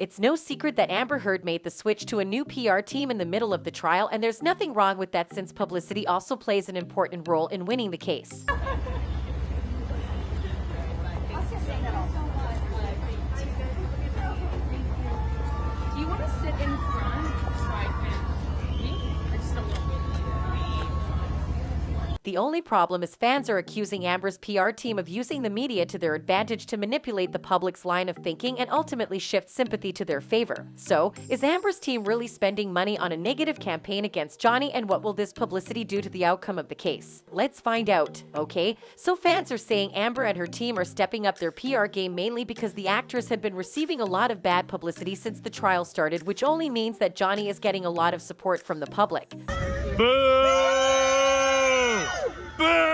It's no secret that Amber Heard made the switch to a new PR team in the middle of the trial, and there's nothing wrong with that since publicity also plays an important role in winning the case. Do you want to sit in front so I can or just a little bit? The only problem is fans are accusing Amber's PR team of using the media to their advantage to manipulate the public's line of thinking and ultimately shift sympathy to their favor. So, is Amber's team really spending money on a negative campaign against Johnny, and what will this publicity do to the outcome of the case? Let's find out, okay? So fans are saying Amber and her team are stepping up their PR game mainly because the actress had been receiving a lot of bad publicity since the trial started, which only means that Johnny is getting a lot of support from the public. Boo! Boo!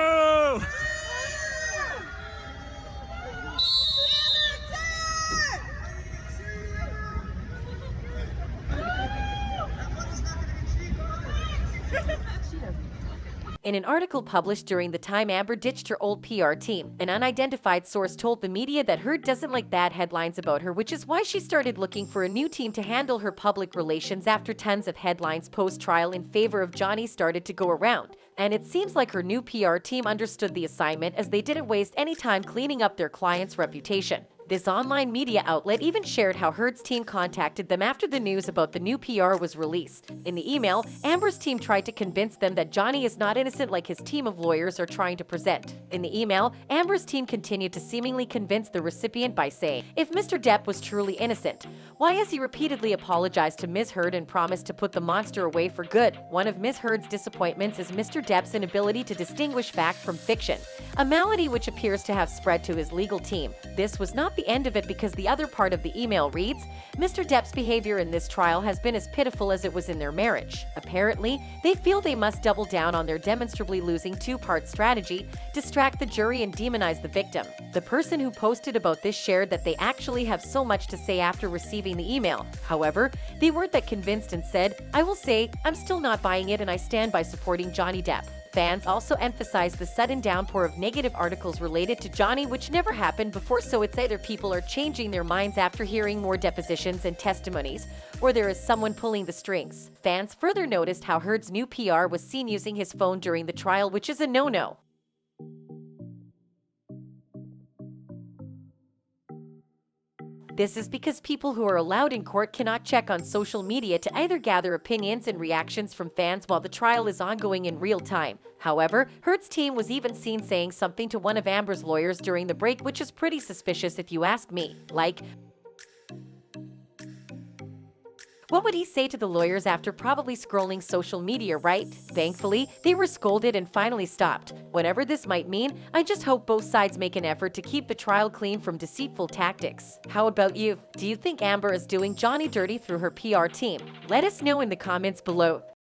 In an article published during the time Amber ditched her old PR team, an unidentified source told the media that Heard doesn't like bad headlines about her, which is why she started looking for a new team to handle her public relations after tons of headlines post-trial in favor of Johnny started to go around. And it seems like her new PR team understood the assignment, as they didn't waste any time cleaning up their client's reputation. This online media outlet even shared how Heard's team contacted them after the news about the new PR was released. In the email, Amber's team tried to convince them that Johnny is not innocent like his team of lawyers are trying to present. In the email, Amber's team continued to seemingly convince the recipient by saying, if Mr. Depp was truly innocent, why has he repeatedly apologized to Ms. Heard and promised to put the monster away for good? One of Ms. Heard's disappointments is Mr. Depp's inability to distinguish fact from fiction, a malady which appears to have spread to his legal team. This was not the end of it, because the other part of the email reads, Mr. Depp's behavior in this trial has been as pitiful as it was in their marriage. Apparently, they feel they must double down on their demonstrably losing two-part strategy, distract the jury and demonize the victim. The person who posted about this shared that they actually have so much to say after receiving the email. However, they weren't that convinced and said, I will say, I'm still not buying it and I stand by supporting Johnny Depp. Fans also emphasized the sudden downpour of negative articles related to Johnny, which never happened before, so it's either people are changing their minds after hearing more depositions and testimonies, or there is someone pulling the strings. Fans further noticed how Heard's new PR was seen using his phone during the trial, which is a no-no. This is because people who are allowed in court cannot check on social media to either gather opinions and reactions from fans while the trial is ongoing in real time. However, Heard's team was even seen saying something to one of Amber's lawyers during the break, which is pretty suspicious if you ask me. Like, what would he say to the lawyers after probably scrolling social media, right? Thankfully, they were scolded and finally stopped. Whatever this might mean, I just hope both sides make an effort to keep the trial clean from deceitful tactics. How about you? Do you think Amber is doing Johnny dirty through her PR team? Let us know in the comments below.